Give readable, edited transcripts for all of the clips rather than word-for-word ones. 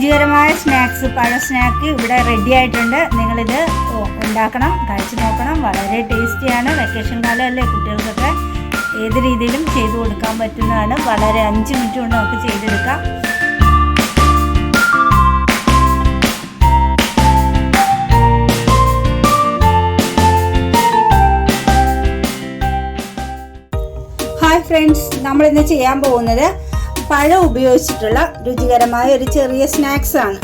രുചികരമായ സ്നാക്സ്, പഴ സ്നാക്ക് ഇവിടെ റെഡി ആയിട്ടുണ്ട്. നിങ്ങളിത് ഉണ്ടാക്കണം, കഴിച്ചു നോക്കണം. വളരെ ടേസ്റ്റിയാണ്. വെക്കേഷൻ കാലമല്ലേ, കുട്ടികൾക്കൊക്കെ ഏത് രീതിയിലും ചെയ്തു കൊടുക്കാൻ പറ്റുന്നതാണ്. വളരെ 5 മിനിറ്റ് കൊണ്ട് നമുക്ക് ചെയ്തെടുക്കാം. ഹായ് ഫ്രണ്ട്സ്, നമ്മളിന്ന് ചെയ്യാൻ പോകുന്നത് പഴം ഉപയോഗിച്ചിട്ടുള്ള രുചികരമായ ഒരു ചെറിയ സ്നാക്സ് ആണ്.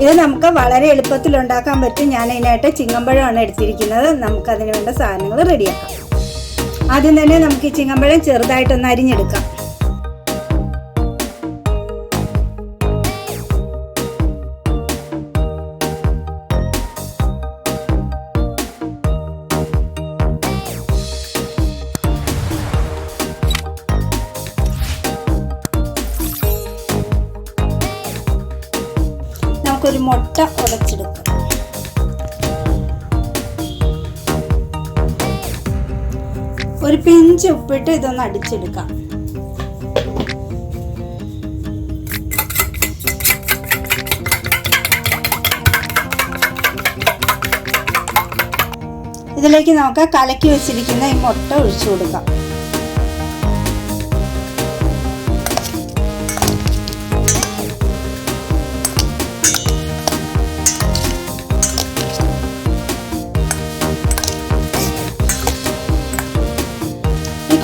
ഇത് നമുക്ക് വളരെ എളുപ്പത്തിൽ ഉണ്ടാക്കാൻ പറ്റും. ഞാൻ അതിനായിട്ട് ചിങ്ങമ്പഴമാണ് എടുത്തിരിക്കുന്നത്. നമുക്കതിന് വേണ്ട സാധനങ്ങൾ റെഡിയാക്കാം. ആദ്യം തന്നെ നമുക്ക് ഈ ചിങ്ങമ്പഴം ചെറുതായിട്ടൊന്ന് അരിഞ്ഞെടുക്കാം. ഒരു മുട്ട ഉടച്ചെടുക്കാം. ഒരു പിഞ്ച് ഉപ്പിട്ട് ഇതൊന്ന് അടിച്ചെടുക്കാം. ഇതിലേക്ക് നമുക്ക് കലക്കി വെച്ചിരിക്കുന്ന ഈ മുട്ട ഒഴിച്ചു കൊടുക്കാം.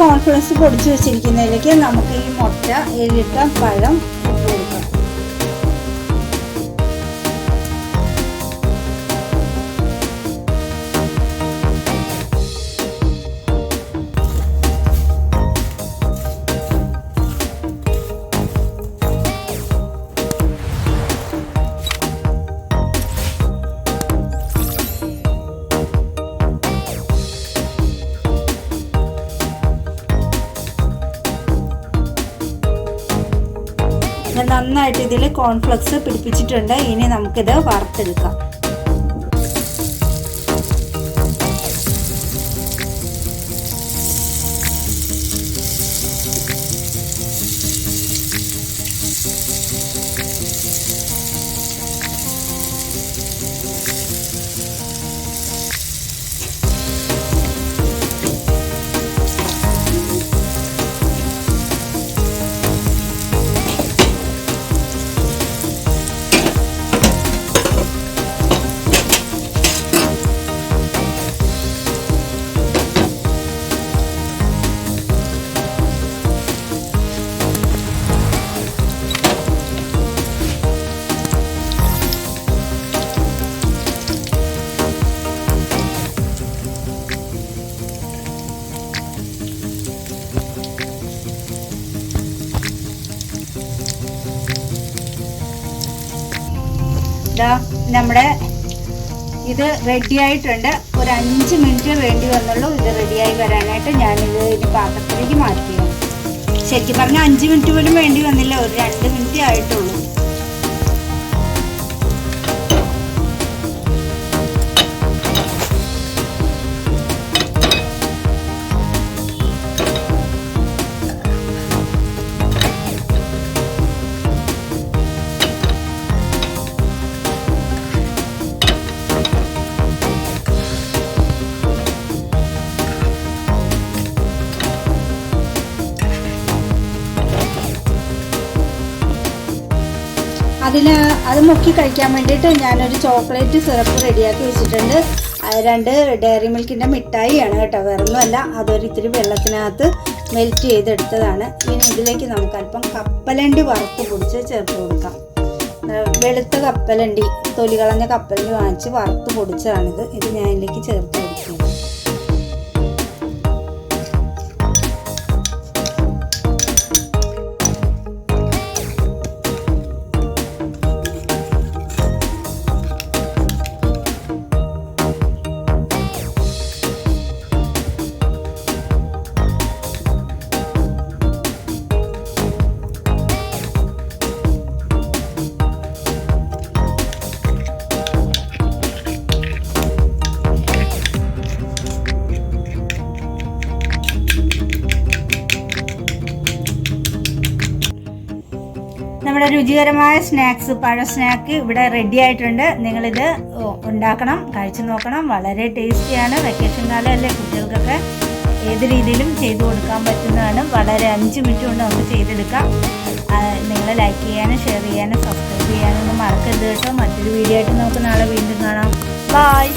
കോൺഫ്ലക്സ് പൊടിച്ച് വെച്ചിരിക്കുന്നതിലേക്ക് നമുക്ക് ഈ മുട്ട, എരിട്ട പഴം ഇട്ട് കൊടുക്കാം. നന്നായിട്ട് ഇതിൽ കോൺഫ്ലക്സ് പിടിപ്പിച്ചിട്ടുണ്ട്. ഇനി നമുക്കിത് വറുത്തെടുക്കാം. നമ്മുടെ ഇത് റെഡി ആയിട്ടുണ്ട്. ഒരു 5 മിനിറ്റ് വേണ്ടി വന്നുള്ളൂ ഇത് റെഡിയായി വരാനായിട്ട്. ഞാനിത് ഒരു പാത്രത്തിലേക്ക് മാറ്റിയാണ്. ശരിക്കും പറഞ്ഞാൽ 5 മിനിറ്റ് പോലും വേണ്ടി വന്നില്ല, ഒരു 2 മിനിറ്റ് ആയിട്ടുള്ളൂ. അത് മുക്കി കഴിക്കാൻ വേണ്ടിയിട്ട് ഞാനൊരു ചോക്ലേറ്റ് സിറപ്പ് റെഡിയാക്കി വെച്ചിട്ടുണ്ട്. 2 ഡയറി മിൽക്കിൻ്റെ മിഠായിയാണ് കേട്ടോ, വേറൊന്നുമല്ല. അതൊരു ഇത്തിരി വെള്ളത്തിനകത്ത് മെൽറ്റ് ചെയ്തെടുത്തതാണ്. ഇനി ഇതിലേക്ക് നമുക്ക് അല്പം കപ്പലണ്ടി വറുത്ത് പൊടിച്ച് ചേർത്ത് കൊടുക്കാം. വെളുത്ത കപ്പലണ്ടി, തൊലി കളഞ്ഞ കപ്പലണ്ടി വാങ്ങിച്ച് വറുത്ത് പൊടിച്ചതാണിത്. ഇത് ഞാൻ ഇതിലേക്ക് ചേർത്ത് കൊടുക്കുകയാണ്. നമ്മുടെ രുചികരമായ സ്നാക്സ്, പഴ സ്നാക്ക് ഇവിടെ റെഡി ആയിട്ടുണ്ട്. നിങ്ങളിത് ഉണ്ടാക്കണം, കഴിച്ചു നോക്കണം. വളരെ ടേസ്റ്റിയാണ്. വെക്കേഷൻ കാലമല്ലേ, കുട്ടികൾക്കൊക്കെ ഏത് രീതിയിലും ചെയ്തു കൊടുക്കാൻ പറ്റുന്നതാണ്. വളരെ 5 മിനിറ്റ് കൊണ്ട് നമുക്ക് ചെയ്തെടുക്കാം. നിങ്ങൾ ലൈക്ക് ചെയ്യാനും ഷെയർ ചെയ്യാനും സബ്സ്ക്രൈബ് ചെയ്യാനൊന്നും മറക്കരുത് കേട്ടോ. മറ്റൊരു വീഡിയോ ആയിട്ട് നമുക്ക് നാളെ വീണ്ടും കാണാം. ബൈ.